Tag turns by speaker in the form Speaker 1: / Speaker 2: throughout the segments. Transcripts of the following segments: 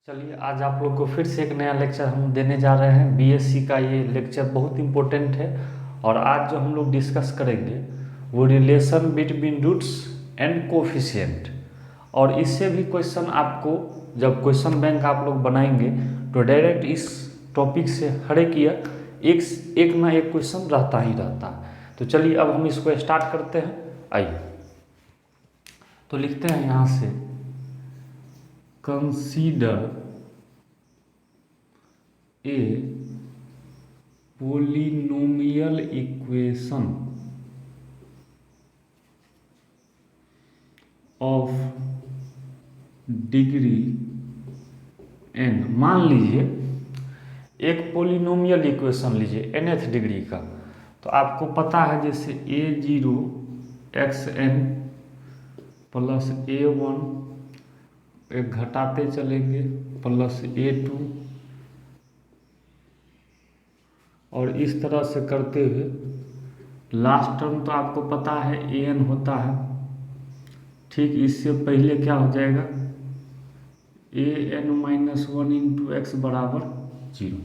Speaker 1: चलिए आज आप लोग को फिर से एक नया लेक्चर हम देने जा रहे हैं। बीएससी का ये लेक्चर बहुत इम्पोर्टेंट है और आज जो हम लोग डिस्कस करेंगे वो relation between roots and coefficient. और इससे भी क्वेश्चन आपको जब क्वेश्चन बैंक आप लोग बनाएंगे तो डायरेक्ट इस टॉपिक से हर एक ईयर एक ना एक क्वेश्चन रहता ही रहता है। तो चलिए अब हम इसको स्टार्ट करते हैं। आइए तो लिखते हैं यहाँ से consider a polynomial equation of degree n। मान लीजिए एक पोलिनोमियल इक्वेशन लीजिए nth डिग्री का। तो आपको पता है जैसे a0 xn प्लस a1 एक घटाते चलेंगे प्लस a2 और इस तरह से करते हुए लास्ट टर्म तो आपको पता है an होता है। ठीक इससे पहले क्या हो जाएगा an-1 इंटू एक्स बराबर 0।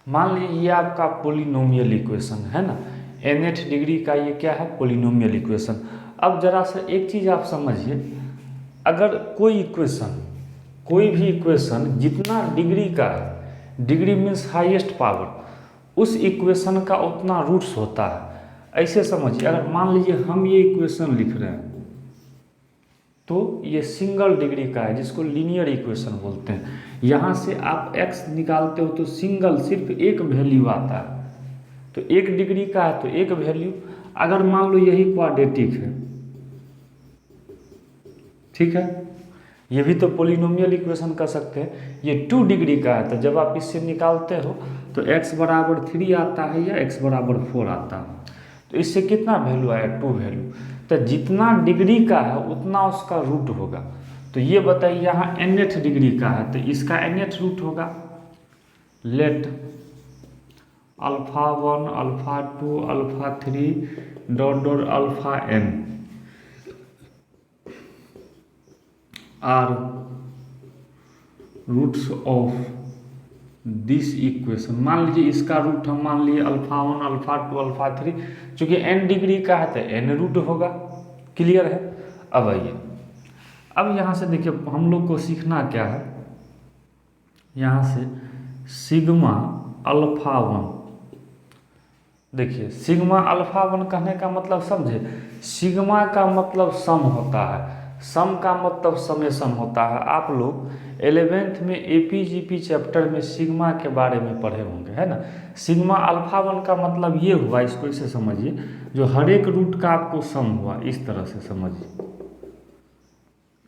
Speaker 1: मान लीजिए ये आपका पोलिनोमियल इक्वेशन है ना, nth डिग्री का ये क्या है पोलिनोमियल इक्वेशन। अब जरा सा एक चीज़ आप समझिए, अगर कोई भी इक्वेशन जितना डिग्री का है, डिग्री मीन्स हाईएस्ट पावर, उस इक्वेशन का उतना रूट्स होता है। ऐसे समझिए, अगर मान लीजिए हम ये इक्वेशन लिख रहे हैं तो ये सिंगल डिग्री का है जिसको लीनियर इक्वेशन बोलते हैं। यहाँ से आप x निकालते हो तो सिंगल सिर्फ एक वैल्यू आता है, तो एक डिग्री का है तो एक वैल्यू। अगर मान लो यही क्वाड्रेटिक है, ठीक है, ये भी तो पोलिनोमियल इक्वेशन कर सकते हैं। ये 2 डिग्री का है तो जब आप इससे निकालते हो तो x बराबर 3 आता है या x बराबर 4 आता है। तो इससे कितना वैल्यू आया 2 वैल्यू। तो जितना डिग्री का है उतना उसका रूट होगा। तो ये बताइए यहाँ nth डिग्री का है तो इसका nth रूट होगा। Let α1 α2 α3 dot αn are roots of this equation. मान लीजिए इसका रूट हम मान लिए α1 α2 α3, चूँकि n डिग्री का है तो n रूट होगा। क्लियर है। अब आइए, अब यहाँ से देखिए हम लोग को सीखना क्या है, यहाँ से सिग्मा α1। देखिए सिग्मा α1 कहने का मतलब समझे, सिग्मा का मतलब सम होता है, सम का मतलब समेशन होता है। आप लोग 11th में एपीजीपी चैप्टर में सिग्मा के बारे में पढ़े होंगे, है ना। सिग्मा α1 का मतलब ये हुआ, इसको इसे समझिए, जो हर एक रूट का आपको सम हुआ, इस तरह से समझिए।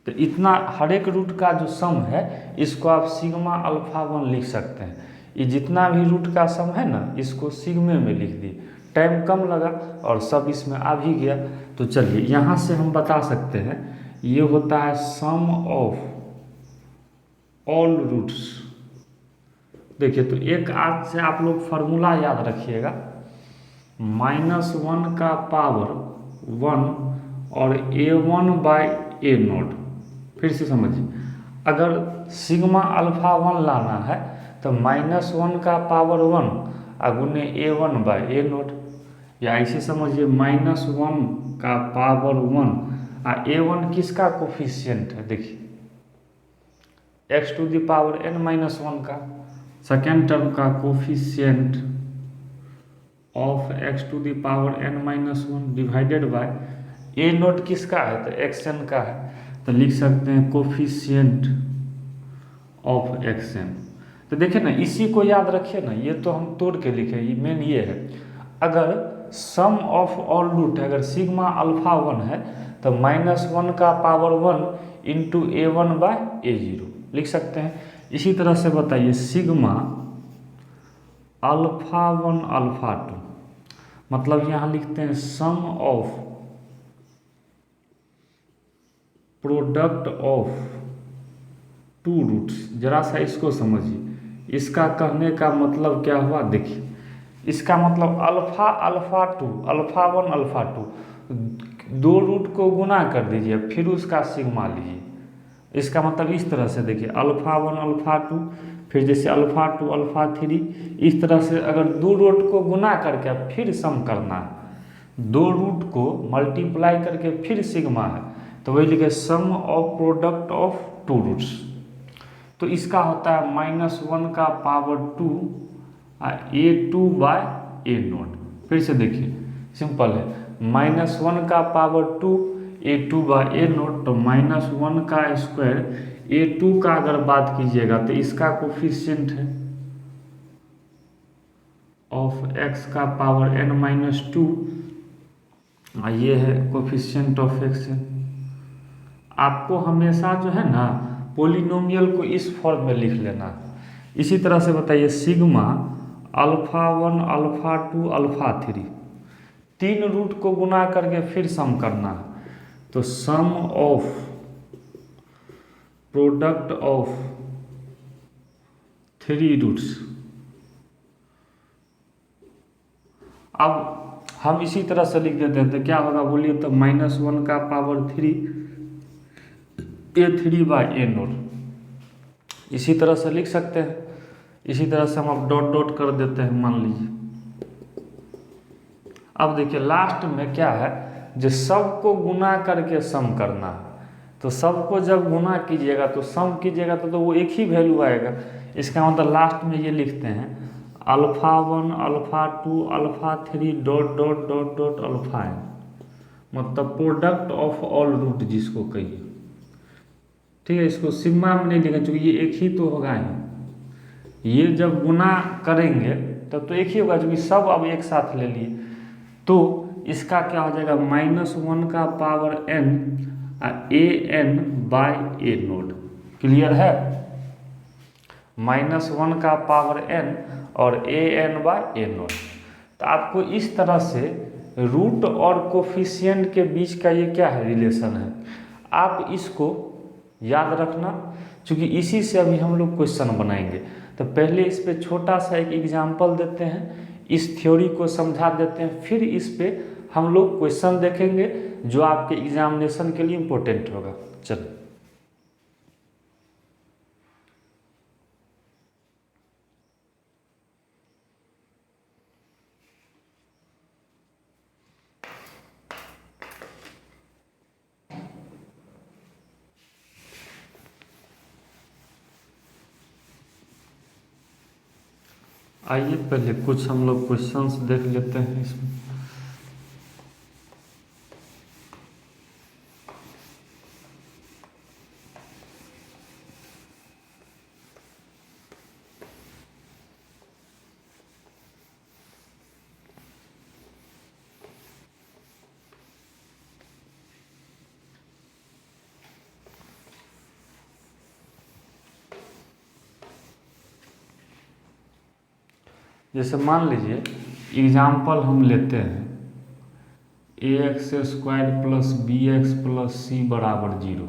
Speaker 1: तो इतना हर एक रूट का जो सम है इसको आप सिग्मा α1 लिख सकते हैं। ये जितना भी रूट का सम है ना इसको सिग्मे में लिख दिए, टाइम कम लगा और सब इसमें आ भी गया। तो चलिए यहाँ से हम बता सकते हैं ये होता है सम ऑफ ऑल रूट्स। देखिए तो एक आज से आप लोग फार्मूला याद रखिएगा, -1 का पावर 1 और a1/a0। फिर से समझिए, अगर सिग्मा α1 लाना है तो -1 का पावर 1 गुने a1/a0, या ऐसे समझिए -1 का पावर 1 a1 किसका कोफिशिएंट है, देखिए x⁴n-1 का सेकेंड टर्म का coefficient of x⁴n-1 divided by a0 किसका है तो xn का है। तो लिख सकते हैं कोफिशिएंट ऑफ xn। तो देखिए ना, इसी को याद रखिए ना, ये तो हम तोड़ के लिखे, ये मेन ये है। अगर सम ऑफ ऑल रूट है, अगर सिग्मा α1 है तो -1 का पावर 1 इंटू a1/a0 लिख सकते हैं। इसी तरह से बताइए सिग्मा α1 α2, मतलब यहाँ लिखते हैं सम ऑफ प्रोडक्ट ऑफ 2 रूट्स। जरा सा इसको समझिए, इसका कहने का मतलब क्या हुआ, देखिए इसका मतलब α1 α2 दो रूट को गुना कर दीजिए फिर उसका सिग्मा लीजिए। इसका मतलब इस तरह से देखिए अल्फ़ा 1 अल्फ़ा 2, फिर जैसे अल्फ़ा 2 अल्फ़ा 3, इस तरह से अगर दो रूट को गुना करके फिर सम करना है, दो रूट को मल्टीप्लाई करके फिर सिग्मा है, तो वही लिखे sum of product of two roots. तो इसका होता है -1 का पावर 2 A2/A0। फिर से देखिए सिंपल है, -1 का पावर 2 A2/A0, तो -1 का स्क्वायर A2 का अगर बात कीजिएगा तो इसका कोफिशिएंट है ऑफ x का पावर n-2, ये है कोफिशिएंट ऑफ x। आपको हमेशा जो है ना पोलिनोमियल को इस फॉर्म में लिख लेना। इसी तरह से बताइए सिग्मा अल्फ़ा 1 अल्फ़ा 2 अल्फ़ा 3, तीन रूट को गुना करके फिर सम करना है, तो sum of product of three roots. अब हम इसी तरह से लिख देते हैं तो क्या होगा बोलिए, तो -1 का पावर 3 A3/A0, इसी तरह से लिख सकते हैं। इसी तरह से हम अब डॉट डॉट कर देते हैं मान लीजिए। अब देखिए लास्ट में क्या है, जो सबको गुना करके सम करना है, तो सबको जब गुना कीजिएगा तो सम कीजिएगा तो वो एक ही वैल्यू आएगा। इसका मतलब लास्ट में ये लिखते हैं alpha 1 alpha 2 alpha 3 dot dot dot dot alpha n, मतलब प्रोडक्ट ऑफ ऑल रूट जिसको कहिए। ठीक है, इसको सिग्मा में नहीं लिखेंगे क्योंकि ये एक ही तो होगा ही। ये जब गुना करेंगे तब तो एक ही होगा, क्योंकि सब अब एक साथ ले लिए, तो इसका क्या हो जाएगा -1 का पावर n AN/A0। क्लियर है, -1 का पावर n और AN/A0। तो आपको इस तरह से रूट और कोफिशिएंट के बीच का ये क्या है रिलेशन है, आप इसको याद रखना, क्योंकि इसी से अभी हम लोग क्वेश्चन बनाएंगे। तो पहले इस पे छोटा सा एक एग्जाम्पल देते हैं, इस थ्योरी को समझा देते हैं, फिर इस पे हम लोग क्वेश्चन देखेंगे जो आपके एग्जामिनेशन के लिए इम्पोर्टेंट होगा। चलो आइए पहले कुछ हम लोग क्वेश्चंस देख लेते हैं इसमें। जैसे मान लीजिए एग्जाम्पल हम लेते हैं ax² + bx + c = 0।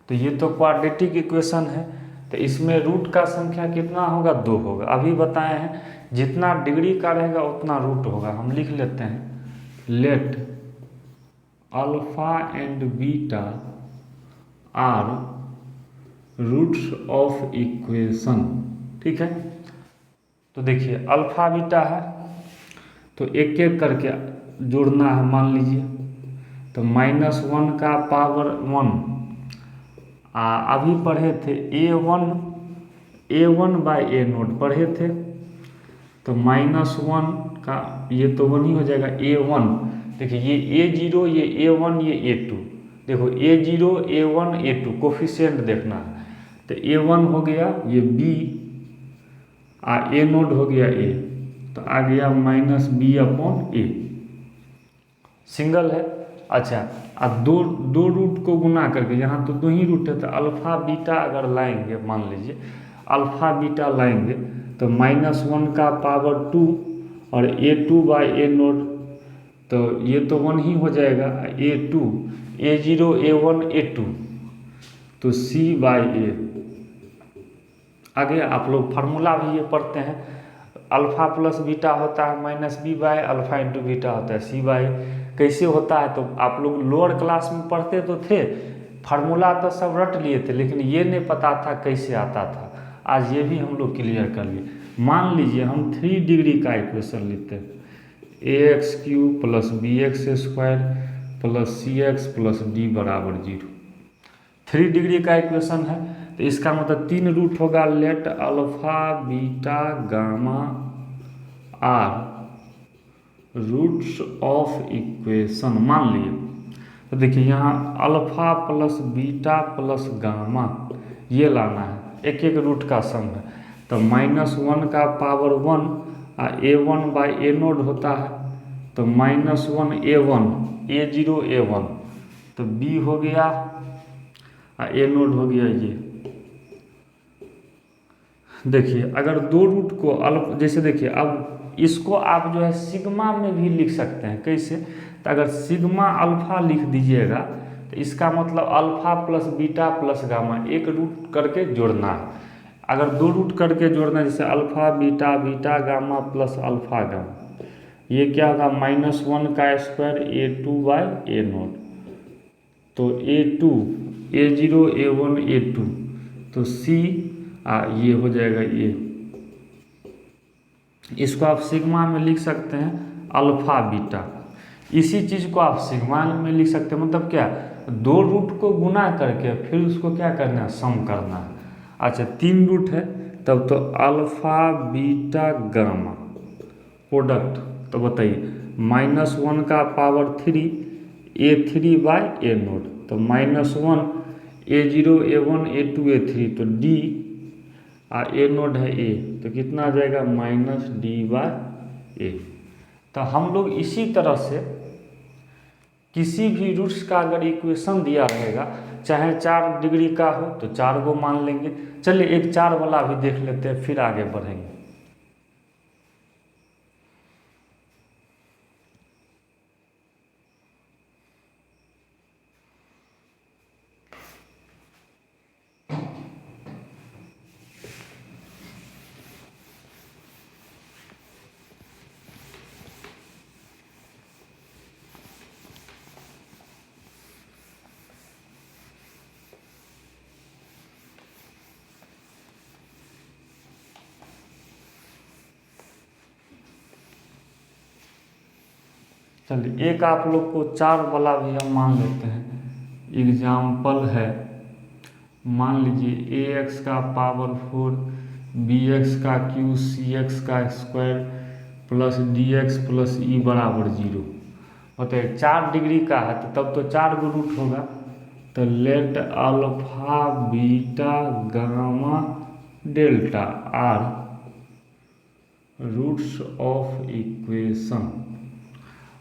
Speaker 1: तो ये तो क्वाड्रेटिक इक्वेशन है, तो इसमें रूट का संख्या कितना होगा, 2 होगा। अभी बताए हैं जितना डिग्री का रहेगा उतना रूट होगा। हम लिख लेते हैं let alpha and beta are roots of equation. ठीक है, तो देखिए अल्फा बीटा है तो एक एक करके जोड़ना है। मान लीजिए तो -1 का पावर 1, अभी पढ़े थे A1/A0 पढ़े थे, तो -1 का ये तो 1 ही हो जाएगा A1। देखिए ये A0 ये A1 ये A2, देखो A0 A1 A2 कोफिशिएंट देखना है, तो A1 हो गया ये B A0 हो गया A, तो आ गया -B/A सिंगल है। अच्छा, अब दो रूट को गुना करके, यहाँ तो 2 ही रूट है, तो अल्फ़ा बीटा अगर लाएंगे, मान लीजिए अल्फ़ा बीटा लाएंगे तो -1 का पावर 2 और A2/A0, तो ये तो 1 ही हो जाएगा A2 A0 A1 A2, तो C/A। आगे आप लोग फार्मूला भी ये पढ़ते हैं, अल्फ़ा प्लस बीटा होता है -B/अल्फ़ा इंटू बीटा होता है C/। कैसे होता है तो आप लोग लोअर क्लास में पढ़ते तो थे, फार्मूला तो सब रट लिए थे, लेकिन ये नहीं पता था कैसे आता था। आज ये भी हम लोग क्लियर कर लिए। मान लीजिए हम 3 डिग्री का इक्वेशन लेते हैं, ax³ plus bx² plus cx plus d बराबर 0। 3 डिग्री का इक्वेशन है, तो इसका मतलब 3 रूट होगा। Let alpha beta gamma are roots of equation मान लिए। तो देखिए यहाँ alpha plus beta plus gamma ये लाना है, एक एक रूट का सम है। तो -1 का पावर 1 a1/a0 होता है, तो -1 a1 a0 a1, तो b हो गया a0 हो गया ये। देखिए अगर दो रूट को जैसे देखिए अब इसको आप जो है सिग्मा में भी लिख सकते हैं। कैसे? तो अगर सिग्मा अल्फा लिख दीजिएगा तो इसका मतलब alpha plus beta plus gamma एक रूट करके जोड़ना है। अगर दो रूट करके जोड़ना है, जैसे alpha beta beta gamma plus alpha gamma, ये क्या होगा -1 का स्क्वायर a2/a0, तो a2 a0 a1 a2, तो c ये हो जाएगा ये। इसको आप सिग्मा में लिख सकते हैं अल्फा बीटा। इसी चीज़ को आप सिग्मा में लिख सकते हैं, मतलब क्या, दो रूट को गुना करके फिर उसको क्या करना है, सम करना है। अच्छा 3 रूट है तब तो अल्फा बीटा गामा प्रोडक्ट, तो बताइए -1 का पावर 3 a3/a0, तो -1 a0 a1 a2 a3, तो d a0 है a, तो कितना आ जाएगा -d/a। तो हम लोग इसी तरह से किसी भी रूट्स का अगर इक्वेशन दिया रहेगा, चाहे 4 डिग्री का हो तो 4 को मान लेंगे। चलिए एक 4 वाला भी देख लेते हैं, फिर आगे बढ़ेंगे। चलिए एक आप लोग को 4 वाला भी हम मान लेते हैं। एग्जाम्पल है, मान लीजिए ax का पावर 4 bx का क्यू cx का square plus dx plus e बराबर 0 होता है। 4 डिग्री का है तो तब तो 4 गो रूट होगा। तो let alpha beta gamma delta are roots of equation.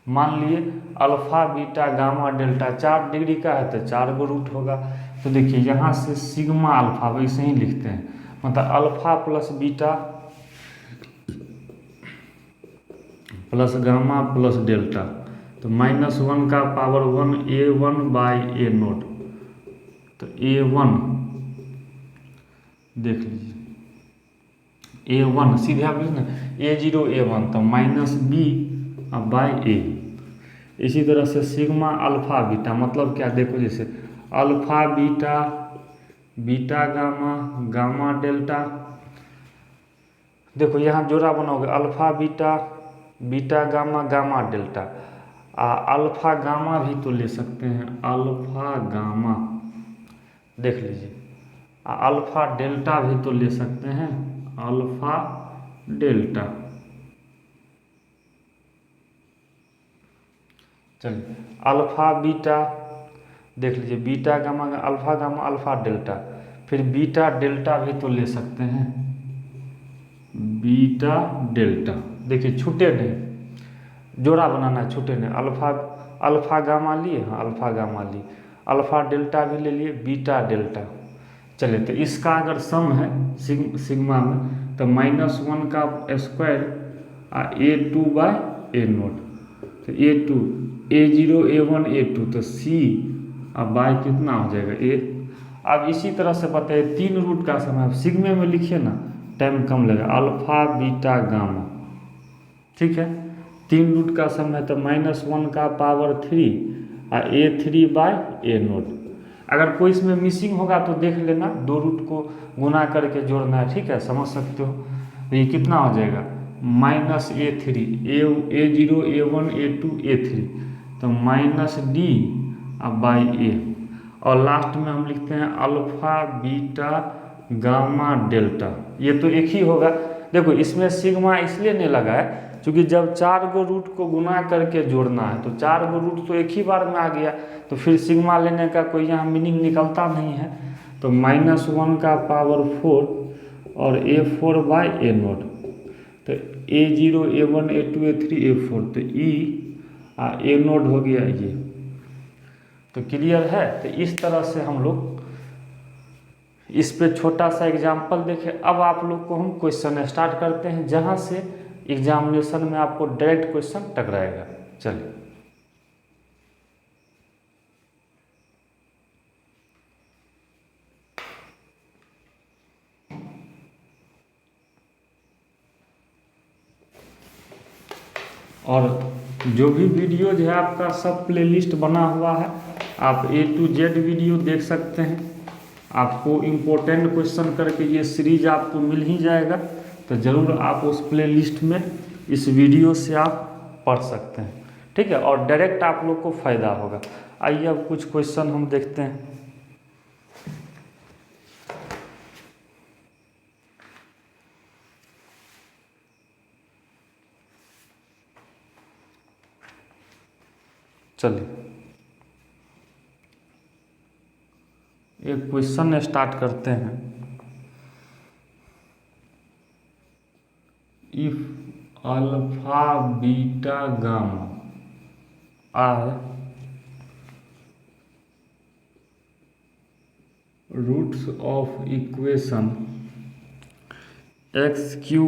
Speaker 1: मान लिए alpha beta gamma delta 4 degree का है तो 4 गो रूट होगा। तो देखिए यहाँ से सिग्मा अल्फा वैसे ही लिखते हैं, मतलब alpha plus beta plus gamma plus delta, तो -1 का पावर 1 a1/a0, तो a1 देख लीजिए a1 सीधे आप लिख ना a0 a1, तो -b/a। इसी तरह से सिग्मा अल्फा बीटा मतलब क्या, देखो जैसे alpha beta beta gamma gamma delta, देखो यहाँ जोड़ा बनाओगे alpha beta beta gamma gamma delta. Alpha gamma भी तो ले सकते हैं, अल्फा गामा देख लीजिए। अल्फा डेल्टा भी तो ले सकते हैं, अल्फा डेल्टा। चलिए अल्फा बीटा देख लीजिए, beta gamma alpha gamma alpha delta, फिर बीटा डेल्टा भी तो ले सकते हैं, बीटा डेल्टा। देखिए छूटे नहीं, जोड़ा बनाना है, छूटे नहीं। अल्फा गामा लिए, हाँ अल्फा गामा लिए, अल्फा डेल्टा भी ले लिए, बीटा डेल्टा। चलिए तो इसका अगर सम है सिग्मा में, तो -1 का स्क्वायर a2/a0, तो a2 a0 a1 a2, तो c अब बाय कितना हो जाएगा a। अब इसी तरह से बताइए 3 रूट का सम है, सिग्मे में लिखिए ना, टाइम कम लगेगा। अल्फा बीटा गामा, ठीक है, 3 रूट का सम है, तो -1 का पावर 3 a3/a0, अगर कोई इसमें मिसिंग होगा तो देख लेना, 2 रूट को गुना करके जोड़ना है, ठीक है, समझ सकते हो। तो ये कितना हो जाएगा -a3 a0 a1 a2 a3, तो -d बाई a, और लास्ट में हम लिखते हैं अल्फा बीटा गामा डेल्टा। ये तो एक ही होगा। देखो इसमें सिग्मा इसलिए नहीं लगा है क्योंकि जब 4 गो रूट को गुना करके जोड़ना है तो 4 गो रूट तो एक ही बार में आ गया, तो फिर सिग्मा लेने का कोई यहाँ मीनिंग निकलता नहीं है। तो -1 का पावर 4 और a4 बाई a0, तो a0 a1 a2 a3 a4, तो a0 हो गया ये। तो क्लियर है। तो इस तरह से हम लोग इस पे छोटा सा एग्जाम्पल देखें। अब आप लोग को हम क्वेश्चन स्टार्ट करते हैं जहाँ से एग्जामिनेशन में आपको डायरेक्ट क्वेश्चन टकराएगा। चलिए और जो भी वीडियोज है आपका सब प्लेलिस्ट बना हुआ है, आप A to Z वीडियो देख सकते हैं। आपको इम्पोर्टेंट क्वेश्चन करके ये सीरीज आपको मिल ही जाएगा, तो ज़रूर आप उस प्लेलिस्ट में इस वीडियो से आप पढ़ सकते हैं, ठीक है, और डायरेक्ट आप लोग को फ़ायदा होगा। आइए अब कुछ क्वेश्चन हम देखते हैं। चलिए एक क्वेश्चन स्टार्ट करते हैं। If alpha beta gamma are roots of equation x cube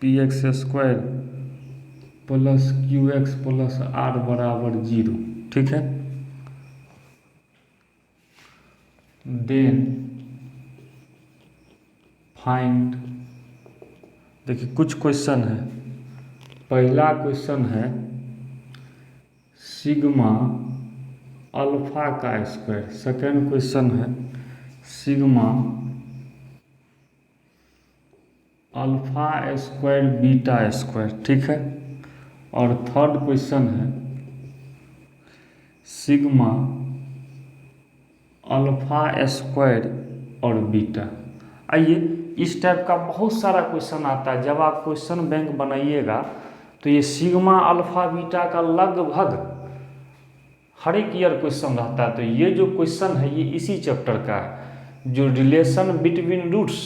Speaker 1: p x square plus q x plus r बराबर 0, ठीक है, देन फाइंड। देखिए कुछ क्वेश्चन है। पहला क्वेश्चन है सिग्मा अल्फा का स्क्वायर। सेकेंड क्वेश्चन है sigma alpha square beta square, ठीक है, और थर्ड क्वेश्चन है सिग्मा अल्फा स्क्वायर और बीटा। आइए इस टाइप का बहुत सारा क्वेश्चन आता है। जब आप क्वेश्चन बैंक बनाइएगा तो ये सिग्मा अल्फा बीटा का लगभग हर एक ईयर क्वेश्चन रहता है। तो ये जो क्वेश्चन है ये इसी चैप्टर का है, जो रिलेशन बिटवीन रूट्स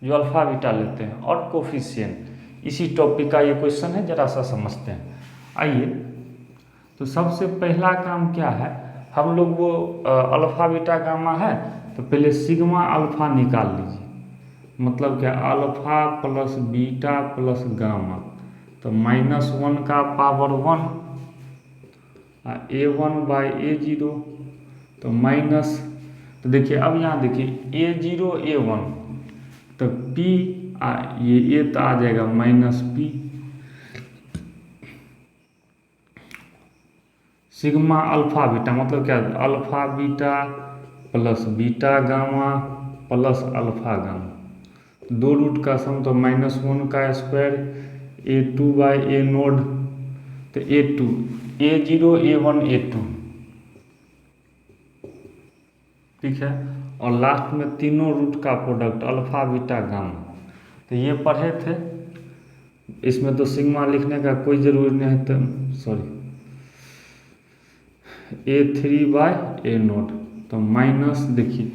Speaker 1: जो अल्फा बीटा लेते हैं और कोफिशिएंट, इसी टॉपिक का ये क्वेश्चन है, जरा सा समझते हैं। आइए तो सबसे पहला काम क्या है, हम लोग वो अल्फा बीटा गामा है तो पहले सिग्मा अल्फा निकाल लीजिए। मतलब क्या, alpha plus beta plus gamma, तो -1 का पावर 1 a1 बाई a0, तो माइनस, तो देखिए अब यहाँ देखिए a0 a1, तो p ये तो आ जाएगा -p, सिग्मा अल्फा बीटा मतलब क्या, alpha beta plus beta gamma plus alpha gamma, 2 root का सम, तो -1 का स्क्वायर a2 बाई a0, तो a2 a0 a1 a2, ठीक है, और लास्ट में तीनों रूट का प्रोडक्ट अल्फा बीटा गामा। तो ये पढ़े थे, इसमें तो सिग्मा लिखने का कोई ज़रूरी नहीं है, तो सॉरी a3 बाई a0, तो माइनस देखिए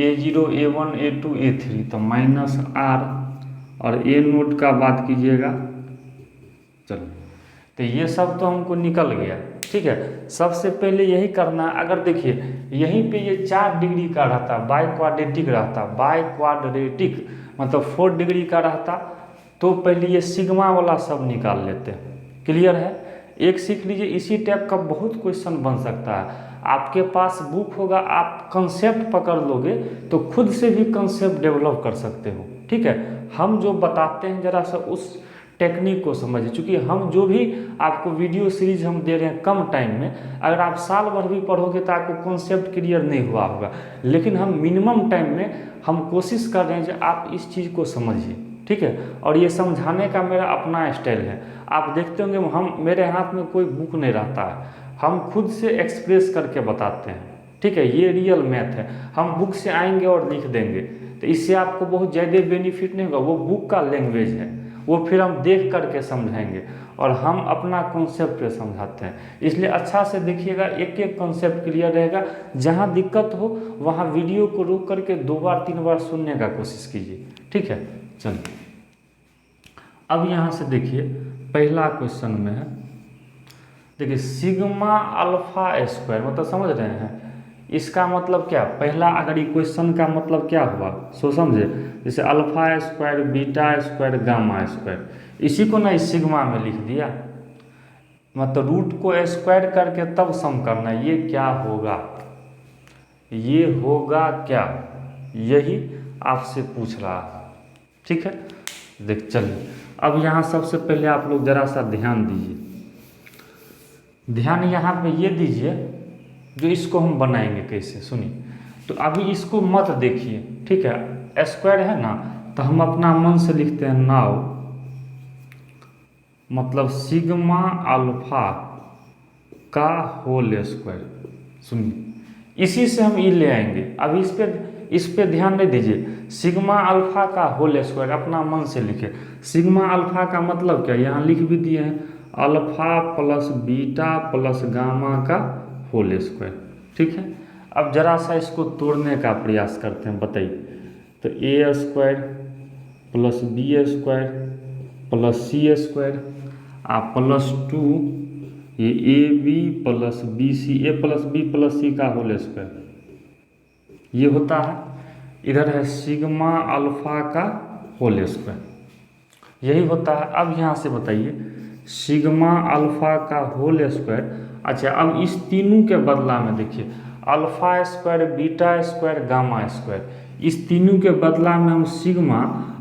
Speaker 1: a0 a1 a2 a3, तो -r, और a0 का बात कीजिएगा। चलो तो ये सब तो हमको निकल गया, ठीक है। सबसे पहले यही करना, अगर देखिए यहीं पे ये 4 डिग्री का रहता, बाई क्वाड्रेटिक रहता, बाई क्वाड्रेटिक मतलब 4 डिग्री का रहता, तो पहले ये सिग्मा वाला सब निकाल लेते हैं। क्लियर है। एक सीख लीजिए, इसी टाइप का बहुत क्वेश्चन बन सकता है। आपके पास बुक होगा, आप कंसेप्ट पकड़ लोगे तो खुद से भी कंसेप्ट डेवलप कर सकते हो, ठीक है। हम जो बताते हैं जरा सा उस टेक्निक को समझिए। क्योंकि हम जो भी आपको वीडियो सीरीज हम दे रहे हैं कम टाइम में, अगर आप साल भर भी पढ़ोगे तो आपको कॉन्सेप्ट क्लियर नहीं हुआ होगा, लेकिन हम मिनिमम टाइम में हम कोशिश कर रहे हैं कि आप इस चीज़ को समझिए, ठीक है। और ये समझाने का मेरा अपना स्टाइल है। आप देखते होंगे हम, मेरे हाथ में कोई बुक नहीं रहता है, हम खुद से एक्सप्रेस करके बताते हैं, ठीक है। ये रियल मैथ है। हम बुक से आएंगे और लिख देंगे तो इससे आपको बहुत ज़्यादा बेनिफिट नहीं होगा, वो बुक का लैंग्वेज है, वो फिर हम देख करके समझाएंगे और हम अपना कॉन्सेप्ट पे समझाते हैं। इसलिए अच्छा से देखिएगा, एक एक कॉन्सेप्ट क्लियर रहेगा। जहाँ दिक्कत हो वहाँ वीडियो को रोक करके 2 बार 3 बार सुनने का कोशिश कीजिए, ठीक है। चलिए अब यहाँ से देखिए, पहला क्वेश्चन में है, देखिए सिग्मा अल्फा स्क्वायर मतलब समझ रहे हैं इसका मतलब क्या। पहला अगर ये क्वेश्चन का मतलब क्या हुआ सो समझे, जैसे alpha square beta square gamma square, इसी को ना इस सिग्मा में लिख दिया, मतलब रूट को स्क्वायर करके तब सम करना, ये क्या होगा, ये होगा क्या, यही आपसे पूछ रहा है, ठीक है। देख चलिए अब यहाँ सबसे पहले आप लोग जरा सा ध्यान दीजिए, ध्यान यहाँ पे ये दीजिए जो इसको हम बनाएंगे कैसे, सुनिए। तो अभी इसको मत देखिए, ठीक है, स्क्वायर है ना, तो हम अपना मन से लिखते हैं नाउ, मतलब सिग्मा अल्फा का होल स्क्वायर, सुनिए इसी से हम ई ले आएंगे। अब इस पे ध्यान नहीं दीजिए, सिग्मा अल्फा का होल स्क्वायर अपना मन से लिखे। सिग्मा अल्फा का मतलब क्या, यहाँ लिख भी दिए हैं, alpha plus beta plus gamma का होल स्क्वायर, ठीक है। अब जरा सा इसको तोड़ने का प्रयास करते हैं, बताइए। तो A square plus B square plus C square plus 2 ये A B plus B C, A plus B plus C का होल स्क्वायर, ये होता है। इधर है सिग्मा अल्फा का होल स्क्वायर, यही होता है। अब यहाँ से बताइए सिग्मा अल्फा का होल स्क्वायर। अच्छा अब इस तीनों के बदला में देखिए, alpha square beta square gamma square, इस तीनों के बदला में हम सिग्मा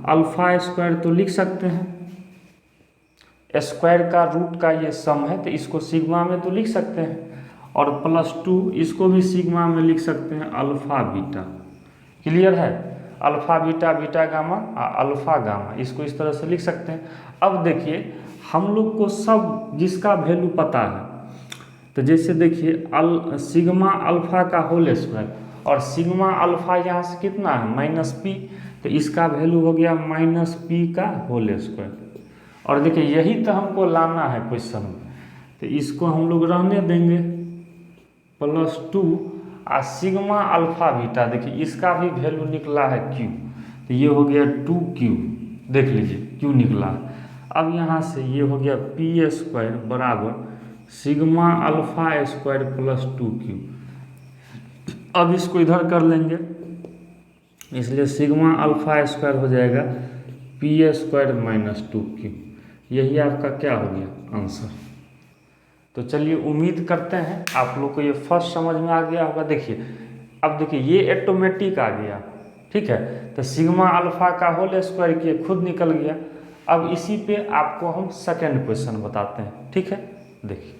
Speaker 1: अल्फा स्क्वायर तो लिख सकते हैं, स्क्वायर का रूट का ये सम है तो इसको सिग्मा में तो लिख सकते हैं, और प्लस 2 इसको भी सिग्मा में लिख सकते हैं अल्फा बीटा, क्लियर है। Alpha beta beta gamma alpha gamma, इसको इस तरह से लिख सकते हैं। अब देखिए हम लोग को सब जिसका वैल्यू पता है, तो जैसे देखिए सिग्मा अल्फा का होल स्क्वायर और सिग्मा अल्फा यहाँ से कितना है माइनस पी, तो इसका वैल्यू हो गया माइनस पी का होल स्क्वायर। और देखिए यही तो हमको लाना है क्वेश्चन में, तो इसको हम लोग रहने देंगे प्लस 2 सिग्मा अल्फा बीटा, देखिए इसका भी वैल्यू निकला है क्यू, तो ये हो गया 2q, देख लीजिए क्यू निकला है। अब यहाँ से ये हो गया पी स्क्वायर बराबर sigma alpha square plus 2q। अब इसको इधर कर लेंगे, इसलिए सिग्मा अल्फा स्क्वायर हो जाएगा पी स्क्वायर माइनस 2q, यही आपका क्या हो गया आंसर। तो चलिए उम्मीद करते हैं आप लोग को ये फर्स्ट समझ में आ गया होगा। देखिए अब देखिए ये ऑटोमेटिक आ गया, ठीक है। तो सिग्मा अल्फा का होल स्क्वायर किए खुद निकल गया। अब इसी पे आपको हम सेकंड क्वेश्चन बताते हैं, ठीक है। देखिए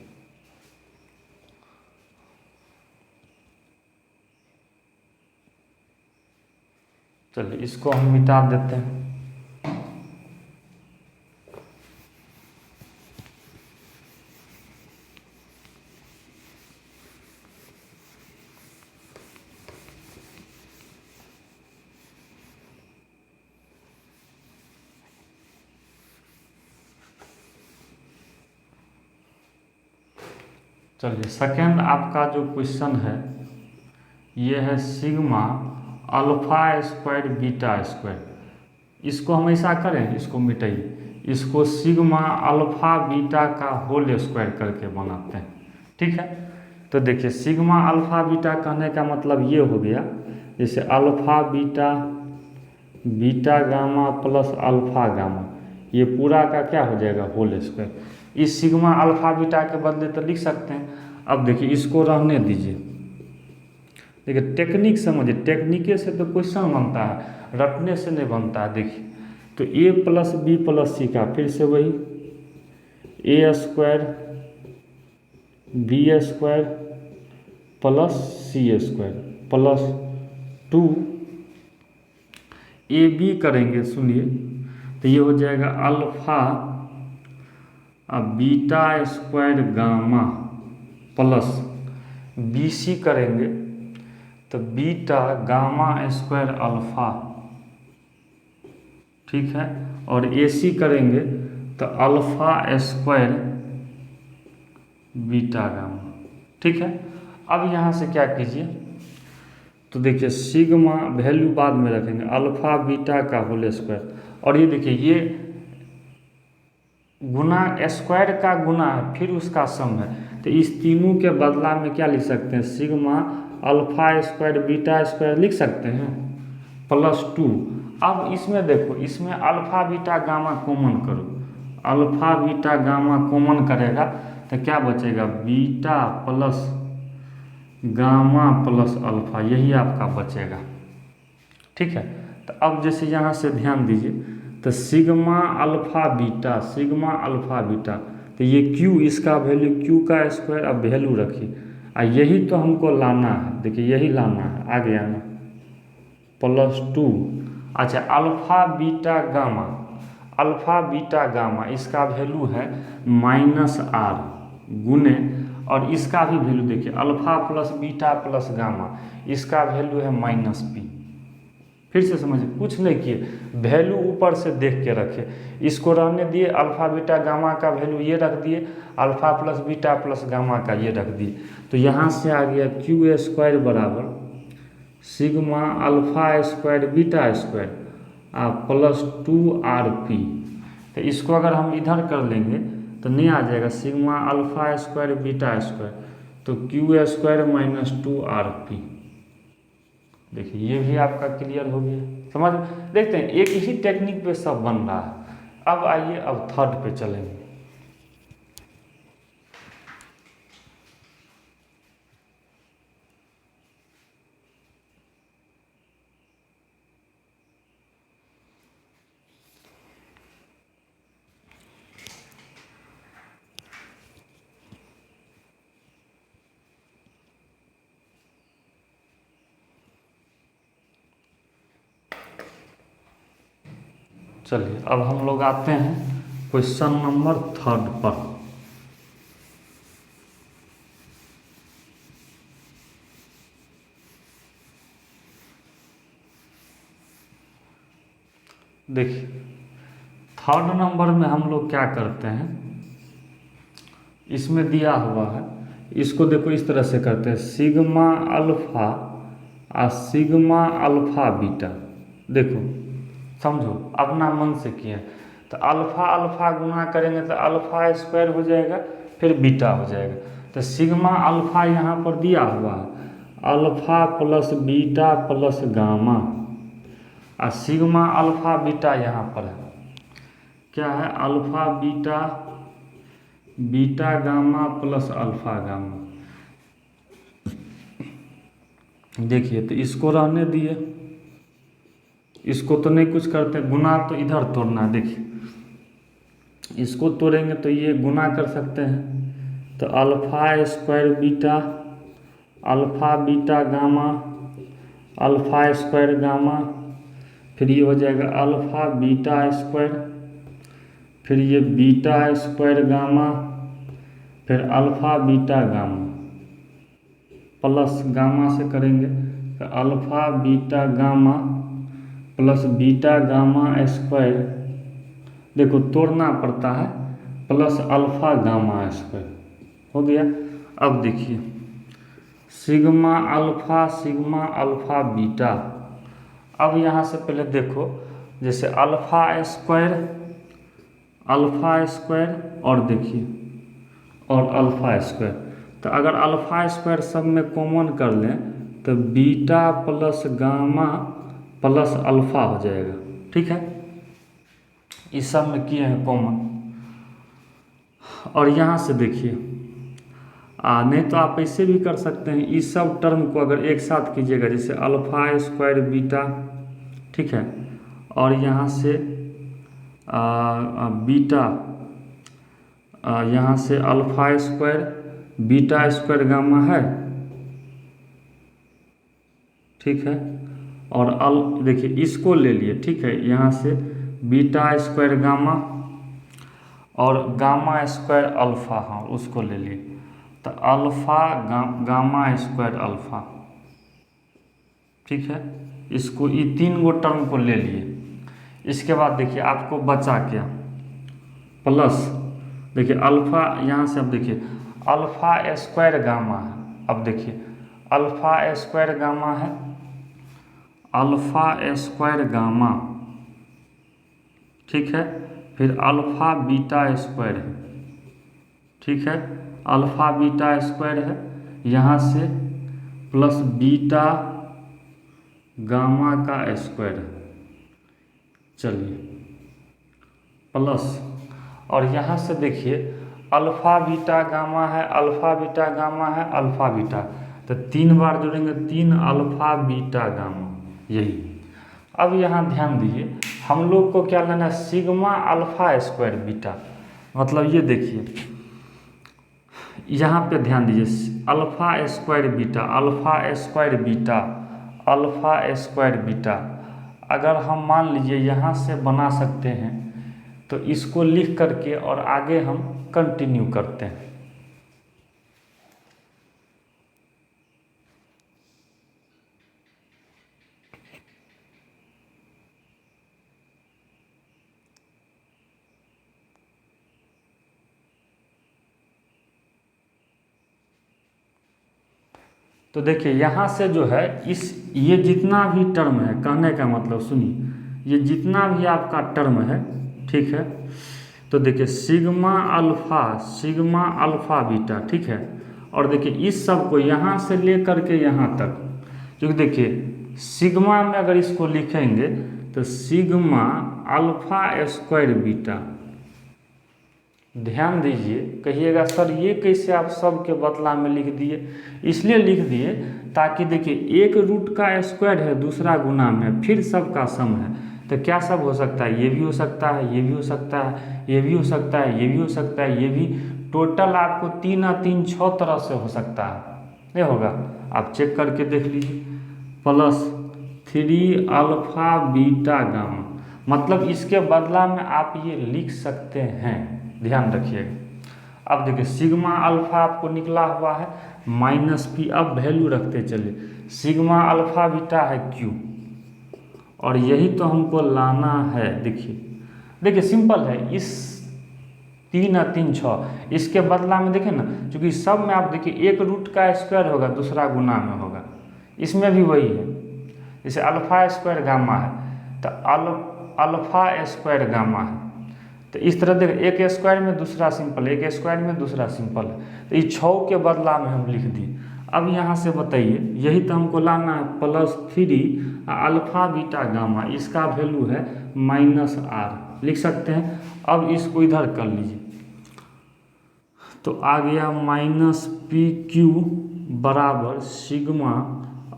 Speaker 1: चलिए इसको हम मिटा देते हैं। चलिए सेकंड आपका जो क्वेश्चन है ये है sigma alpha square beta square, इसको हम ऐसा करें, इसको मिटाइए, इसको सिग्मा अल्फा बीटा का होल स्क्वायर करके बनाते हैं, ठीक है। तो देखिए सिग्मा अल्फा बीटा कहने का मतलब ये हो गया, जैसे alpha beta beta gamma plus alpha gamma, ये पूरा का क्या हो जाएगा होल स्क्वायर। इस सिग्मा अल्फा बीटा के बदले तो लिख सकते हैं। अब देखिए इसको रहने दीजिए, देखिए टेक्निक समझिए, टेक्निके से तो क्वेश्चन बनता है, रटने से नहीं बनता है। देखिए तो A plus B plus C का फिर से वही A square B square plus C square plus 2 A B करेंगे, सुनिए, तो ये हो जाएगा alpha beta square gamma plus B C करेंगे तो बीटा गामा स्क्वायर अल्फा, ठीक है, और ए सी करेंगे तो अल्फा स्क्वायर बीटा गामा, ठीक है। अब यहाँ से क्या कीजिए, तो देखिए सिग्मा वैल्यू बाद में रखेंगे अल्फा बीटा का होल स्क्वायर, और ये देखिए ये गुना स्क्वायर का गुना है फिर उसका सम है, तो इस तीनों के बदला में क्या लिख सकते हैं, sigma alpha square beta square लिख सकते हैं प्लस 2। अब इसमें देखो, इसमें अल्फा बीटा गामा कॉमन करो, अल्फा बीटा गामा कॉमन करेगा तो क्या बचेगा, beta plus gamma plus alpha, यही आपका बचेगा, ठीक है। तो अब जैसे यहाँ से ध्यान दीजिए, तो सिग्मा अल्फा बीटा, तो ये क्यू, इसका वैल्यू क्यू का स्क्वायर, अब वैल्यू रखिए, यही तो हमको लाना है, देखिए यही लाना है, आ गया ना, प्लस 2। अच्छा अल्फा बीटा गामा इसका वैल्यू है -r गुने, और इसका भी वैल्यू देखिए alpha plus beta plus gamma, इसका वैल्यू है -p। फिर से समझिए, कुछ नहीं किए, वैल्यू ऊपर से देख के रखे, इसको रहने दिए, अल्फा बीटा गामा का वैल्यू ये रख दिए, alpha plus beta plus gamma का ये रख दिए, तो यहाँ से आ गया क्यू स्क्वायर बराबर sigma alpha square beta square plus 2rp। तो इसको अगर हम इधर कर लेंगे तो नहीं आ जाएगा, sigma alpha square beta square, तो क्यू स्क्वायर माइनस 2rp। देखिए ये भी आपका क्लियर हो गया, समझ, देखते हैं एक ही टेक्निक पे सब बन रहा है। अब आइए, अब थर्ड पे चलेंगे। चलिए अब हम लोग आते हैं क्वेश्चन नंबर 3 पर। देखिए 3rd नंबर में हम लोग क्या करते हैं, इसमें दिया हुआ है, इसको देखो इस तरह से करते हैं, सिग्मा अल्फा बीटा, देखो समझो अपना मन से किए, तो अल्फा गुना करेंगे तो अल्फा स्क्वायर हो जाएगा, फिर बीटा हो जाएगा, तो सिग्मा अल्फा यहाँ पर दिया हुआ है alpha plus beta plus gamma, और सिग्मा अल्फा बीटा यहाँ पर है, क्या है, alpha beta gamma plus alpha gamma. देखिए तो इसको रहने दिए, इसको तो नहीं कुछ करते, गुना तो इधर तोड़ना, देखिए इसको तोड़ेंगे तो ये गुना कर सकते हैं, तो alpha square beta alpha beta gamma alpha square gamma, फिर ये हो जाएगा अल्फा बीटा स्क्वायर, फिर ये बीटा स्क्वायर गामा, फिर alpha beta gamma plus gamma से करेंगे तो alpha beta gamma plus beta gamma square, देखो तोड़ना पड़ता है, प्लस अल्फा गामा स्क्वायर हो गया। अब देखिए सिग्मा अल्फा बीटा, अब यहाँ से पहले देखो, जैसे अल्फा स्क्वायर और देखिए और अल्फा स्क्वायर, तो अगर अल्फा स्क्वायर सब में कॉमन कर लें तो beta plus gamma plus alpha हो जाएगा, ठीक है, इस सब में किए हैं कॉमन। और यहाँ से देखिए नहीं तो आप ऐसे भी कर सकते हैं, इस सब टर्म को अगर एक साथ कीजिएगा, जैसे अल्फा स्क्वायर बीटा, ठीक है, और यहाँ से बीटा यहाँ से alpha square beta square gamma है, ठीक है। और देखिए इसको ले लिए, ठीक है, यहाँ से बीटा स्क्वायर गामा और गामा स्क्वायर अल्फा, हाँ उसको ले लिए, तो अल्फा गामा स्क्वायर अल्फा, ठीक है। इसको ये 3 गो टर्म को ले लिए। इसके बाद देखिए आपको बचा क्या, प्लस देखिए अल्फा, यहाँ से अब देखिए अल्फा स्क्वायर गामा है। अब देखिए अल्फा स्क्वायर गामा है, अल्फा स्क्वायर गामा, ठीक है। फिर अल्फा बीटा स्क्वायर है, ठीक है, अल्फा बीटा स्क्वायर है, यहाँ से प्लस बीटा गामा का स्क्वायर है, चलिए प्लस, और यहाँ से देखिए अल्फा बीटा गामा है, अल्फा बीटा गामा है, अल्फा बीटा, तो 3 बार जोड़ेंगे 3 अल्फा बीटा गामा, यही। अब यहाँ ध्यान दीजिए हम लोग को क्या लेना है, सिग्मा अल्फा स्क्वायर बीटा, मतलब ये देखिए यहाँ पे ध्यान दीजिए alpha square beta, alpha square beta, alpha square beta, अगर हम मान लीजिए यहाँ से बना सकते हैं तो इसको लिख करके और आगे हम कंटिन्यू करते हैं। तो देखिए यहाँ से जो है ये जितना भी टर्म है, कहने का मतलब सुनिए, ये जितना भी आपका टर्म है, ठीक है, तो देखिए सिग्मा अल्फा बीटा, ठीक है। और देखिए इस सब को यहाँ से ले करके यहाँ तक, क्योंकि देखिए सिग्मा में अगर इसको लिखेंगे तो सिग्मा अल्फा स्क्वायर बीटा, ध्यान दीजिए, कहिएगा सर ये कैसे आप सब के बदला में लिख दिए, इसलिए लिख दिए ताकि देखिए एक रूट का स्क्वायर है, दूसरा गुना में, फिर सब का सम है, तो क्या सब हो सकता है, ये भी हो सकता है, ये भी हो सकता है, ये भी हो सकता है, ये भी हो सकता है, ये भी, टोटल आपको 3 और 3 6 तरह से हो सकता है, ये होगा, आप चेक करके देख लीजिए। प्लस 3 अल्फा बीटा गामा, मतलब इसके बदला में आप ये लिख सकते हैं, ध्यान रखिएगा। अब देखिए सिग्मा अल्फा आपको निकला हुआ है माइनस पी, अब वैल्यू रखते चलिए, सिग्मा अल्फा बीटा है क्यू, और यही तो हमको लाना है। देखिए सिंपल है, इस 3 और 3 6 इसके बदला में देखिए ना, क्योंकि सब में आप देखिए एक रूट का स्क्वायर होगा, दूसरा गुना में होगा, इसमें भी वही है। जैसे अल्फा स्क्वायर गामा है तो अल्फा स्क्वायर गामा है, तो इस तरह देख, एक स्क्वायर में दूसरा सिंपल, एक स्क्वायर में दूसरा सिंपल है, तो इस 6 के बदला में हम लिख दिए। अब यहाँ से बताइए, यही तो हमको लाना है, +3 अल्फा बीटा गामा, इसका वैल्यू है -r, लिख सकते हैं। अब इसको इधर कर लीजिए, तो आ गया -pq बराबर sigma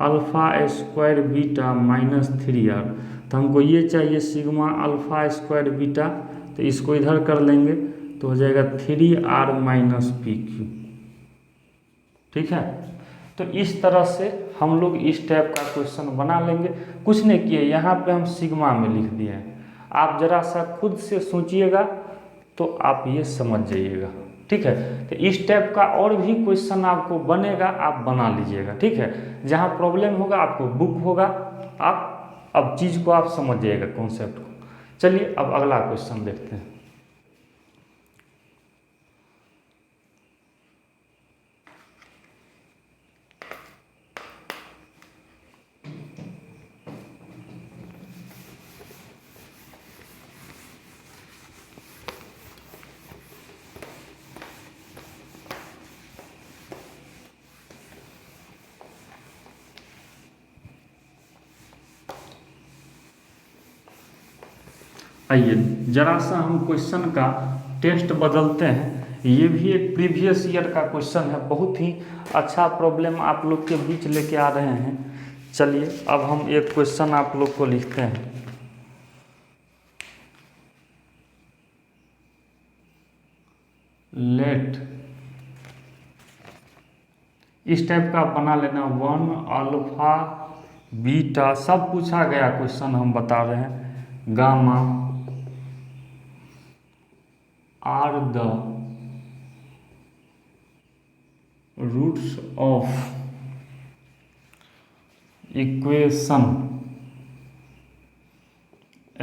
Speaker 1: alpha square beta -3r, तो हमको ये चाहिए सिग्मा अल्फा स्क्वायर बीटा, तो इसको इधर कर लेंगे तो हो जाएगा 3r - pq, ठीक है। तो इस तरह से हम लोग इस टाइप का क्वेश्चन बना लेंगे, कुछ नहीं किए, यहाँ पे हम सिग्मा में लिख दिए हैं, आप जरा सा खुद से सोचिएगा तो आप ये समझ जाइएगा, ठीक है। तो इस टाइप का और भी क्वेश्चन आपको बनेगा, आप बना लीजिएगा, ठीक है। जहाँ प्रॉब्लम होगा आपको बुक होगा, आप अब चीज़ को आप समझ जाइएगा, कॉन्सेप्ट को। चलिए अब अगला क्वेश्चन देखते हैं। आइए जरा सा हम क्वेश्चन का टेस्ट बदलते हैं, ये भी एक प्रीवियस ईयर का क्वेश्चन है, बहुत ही अच्छा प्रॉब्लम आप लोग के बीच लेके आ रहे हैं। चलिए अब हम एक क्वेश्चन आप लोग को लिखते हैं। लेट इस टाइप का बना लेना, 1 अल्फा बीटा, सब पूछा गया क्वेश्चन हम बता रहे हैं, gamma are the roots of equation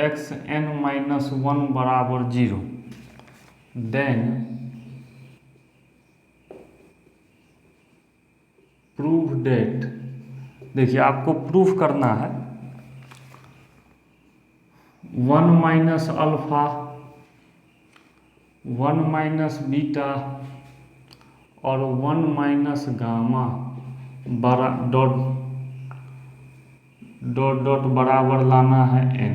Speaker 1: xn-1 बराबर 0, देन प्रूव डेट, देखिए आपको प्रूफ करना है 1 माइनस अल्फा 1 माइनस बीटा और 1 माइनस गामा बरा डॉट डॉट डॉट बराबर लाना है n।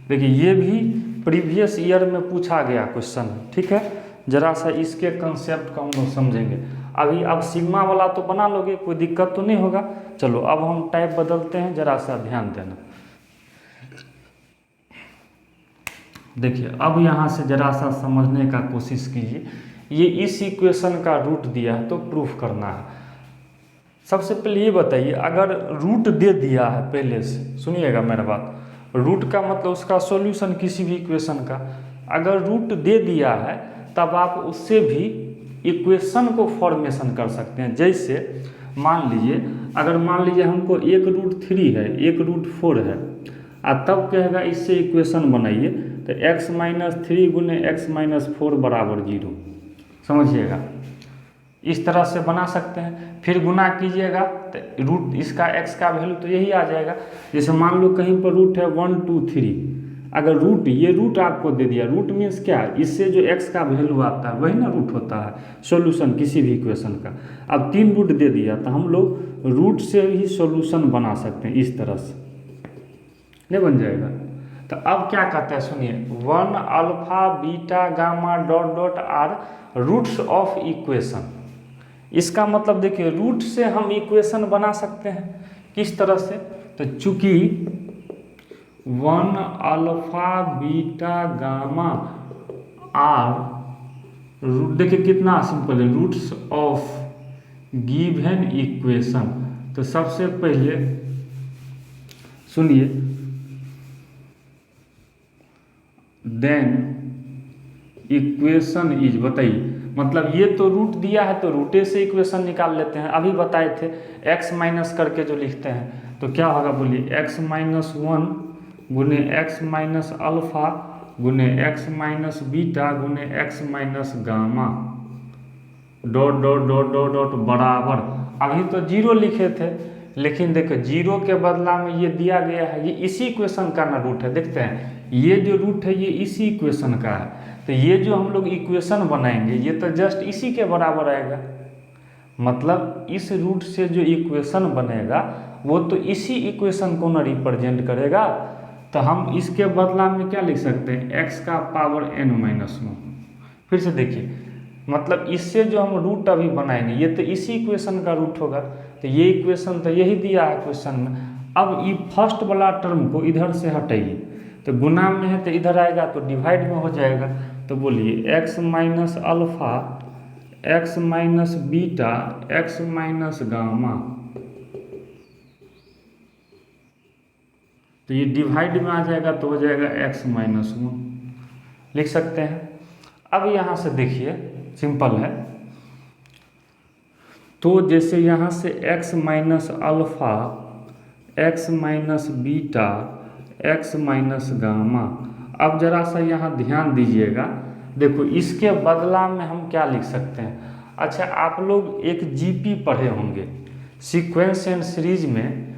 Speaker 1: देखिए ये भी प्रीवियस ईयर में पूछा गया क्वेश्चन है, ठीक है। जरा सा इसके कंसेप्ट को हम लोग समझेंगे। अभी अब सिग्मा वाला तो बना लोगे, कोई दिक्कत तो नहीं होगा। चलो अब हम टाइप बदलते हैं, जरा सा ध्यान देना। देखिए अब यहाँ से जरा सा समझने का कोशिश कीजिए। ये इस इक्वेशन का रूट दिया है तो प्रूफ करना है। सबसे पहले ये बताइए, अगर रूट दे दिया है पहले से, सुनिएगा मेरा बात, रूट का मतलब उसका सॉल्यूशन किसी भी इक्वेशन का, अगर रूट दे दिया है तब आप उससे भी इक्वेशन को फॉर्मेशन कर सकते हैं। जैसे मान लीजिए, अगर मान लीजिए हमको 1√3 है, 1√4 है, और तब कहेगा इससे इक्वेशन बनाइए, तो x-3 गुने x-4 बराबर 0, समझिएगा। इस तरह से बना सकते हैं। फिर गुना कीजिएगा तो रूट इसका x का वैल्यू तो यही आ जाएगा। जैसे मान लो कहीं पर रूट है 1 2 3, अगर रूट ये रूट आपको दे दिया, रूट मीन्स क्या, इससे जो x का वैल्यू आता है वही ना रूट होता है सॉल्यूशन किसी भी इक्वेशन का। अब 3 रूट दे दिया तो हम लोग रूट से ही सॉल्यूशन बना सकते हैं, इस तरह से नहीं बन जाएगा। तो अब क्या कहते हैं सुनिए, 1 alpha beta gamma dot dot are roots of equation. इसका मतलब देखिए रूट से हम इक्वेशन बना सकते हैं, किस तरह से, तो चूंकि 1 alpha beta gamma are root, देखिए कितना सिंपल है, रूट्स ऑफ गिवन इक्वेशन। तो सबसे पहले सुनिए, देन इक्वेशन इज, बताइए मतलब ये तो रूट दिया है तो रूटे से इक्वेशन निकाल लेते हैं। अभी बताए थे x माइनस करके जो लिखते हैं तो क्या होगा बोलिए, x-1 गुने x माइनस अल्फा गुने x माइनस बीटा गुने x minus gamma dot dot dot dot dot बराबर, अभी तो 0 लिखे थे, लेकिन देखो 0 के बदला में ये दिया गया है, ये इसी इक्वेशन का ना रूट है। देखते हैं ये जो रूट है ये इसी इक्वेशन का है, तो ये जो हम लोग इक्वेशन बनाएंगे ये तो जस्ट इसी के बराबर आएगा। मतलब इस रूट से जो इक्वेशन बनेगा वो तो इसी इक्वेशन को ना रिप्रेजेंट करेगा। तो हम इसके बदला में क्या लिख सकते हैं, x का पावर n-1। फिर से देखिए, मतलब इससे जो हम रूट अभी बनाएंगे ये तो इसी इक्वेशन का रूट होगा। तो ये इक्वेशन तो यही दिया है क्वेश्चन में। अब ये फर्स्ट वाला टर्म को इधर से हटाइए, तो गुना में है तो इधर आएगा तो डिवाइड में हो जाएगा। तो बोलिए x minus alpha x minus beta x minus gamma, तो ये डिवाइड में आ जाएगा तो हो जाएगा x-1 लिख सकते हैं। अब यहाँ से देखिए सिंपल है, तो जैसे यहाँ से x minus alpha x minus beta x minus gamma, अब जरा सा यहाँ ध्यान दीजिएगा, देखो इसके बदला में हम क्या लिख सकते हैं। अच्छा आप लोग एक जीपी पढ़े होंगे, सीक्वेंस एंड सीरीज में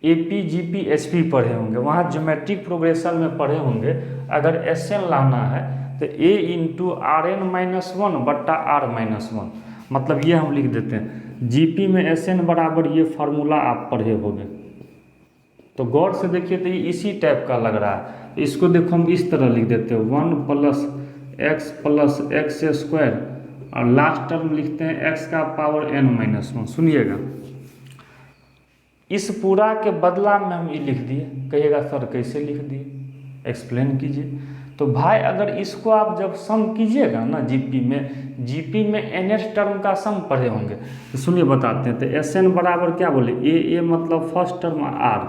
Speaker 1: एपी जीपी एसपी पढ़े होंगे, वहाँ ज्योमेट्रिक प्रोग्रेशन में पढ़े होंगे। अगर एसएन लाना है तो a इंटू Rn-1 बट्टा R-1, मतलब ये हम लिख देते हैं। जीपी में एसएन बराबर ये फार्मूला आप पढ़े होंगे, तो गौर से देखिए तो ये इसी टाइप का लग रहा है। इसको देखो हम इस तरह लिख देते हैं 1 प्लस एक्स स्क्वायर, और लास्ट टर्म लिखते हैं x का पावर n-1। सुनिएगा, इस पूरा के बदला में हम ये लिख दिए, कहिएगा सर कैसे लिख दिए, एक्सप्लेन कीजिए। तो भाई अगर इसको आप जब सम कीजिएगा ना जीपी में nth टर्म का सम पढ़े होंगे, तो सुनिए बताते हैं। तो Sn बराबर क्या बोले, ए मतलब फर्स्ट टर्म r,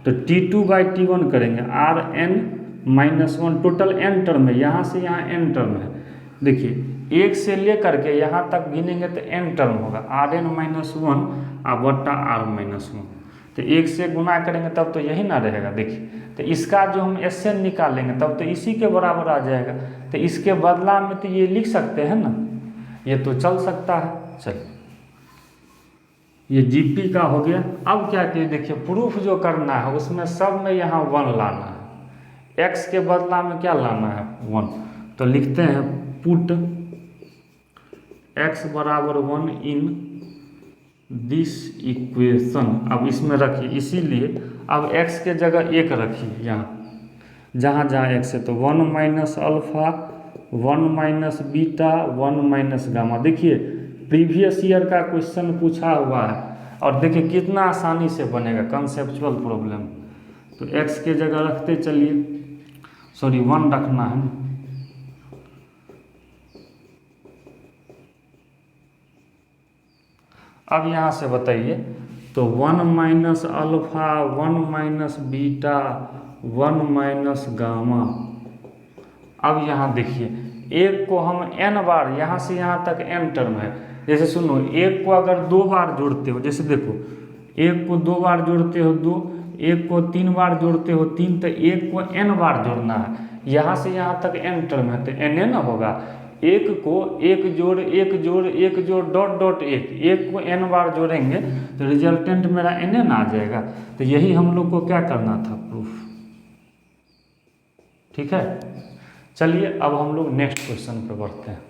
Speaker 1: तो T2/T1 करेंगे, Rn-1 टोटल n टर्म है, यहाँ से यहाँ n टर्म है। देखिए 1 से लेकर के यहाँ तक गिनेंगे तो n टर्म होगा, Rn-1 बट्टा r-1, तो 1 से गुना करेंगे तब तो यही ना रहेगा। देखिए तो इसका जो हम Sn निकालेंगे तब तो इसी के बराबर आ जाएगा, तो इसके बदला में तो ये लिख सकते हैं ना, ये तो चल सकता है। चलिए ये जीपी का हो गया। अब क्या किए, देखिए प्रूफ जो करना है उसमें सब में यहाँ 1 लाना है, x के बदला में क्या लाना है 1, तो लिखते हैं पुट x बराबर 1 इन दिस इक्वेशन। अब इसमें रखिए, इसीलिए अब x के जगह 1 रखिए यहाँ, जहाँ जहाँ x है, तो 1 minus alpha, 1 minus beta, 1 minus gamma. देखिए प्रीवियस ईयर का क्वेश्चन पूछा हुआ है और देखिए कितना आसानी से बनेगा, कंसेप्चुअल प्रॉब्लम। तो x के जगह रखते चलिए, सॉरी 1 रखना है। अब यहाँ से बताइए, तो 1 minus alpha, 1 minus beta, 1 minus gamma. अब यहाँ देखिए एक को हम n बार, यहाँ से यहाँ तक n टर्म है, जैसे सुनो एक को अगर 2 बार जोड़ते हो, जैसे देखो एक को 2 बार जोड़ते हो 2, एक को 3 बार जोड़ते हो 3, तो एक को n बार जोड़ना है, यहाँ से यहाँ तक n टर्म है, तो n ना होगा। एक को एक जोड़ एक जोड़ एक जोड़ डॉट डॉट एक को n बार जोड़ेंगे तो रिजल्टेंट मेरा n आ जाएगा। तो यही हम लोग को क्या करना था, प्रूफ। ठीक है, चलिए अब हम लोग नेक्स्ट क्वेश्चन पे बढ़ते हैं।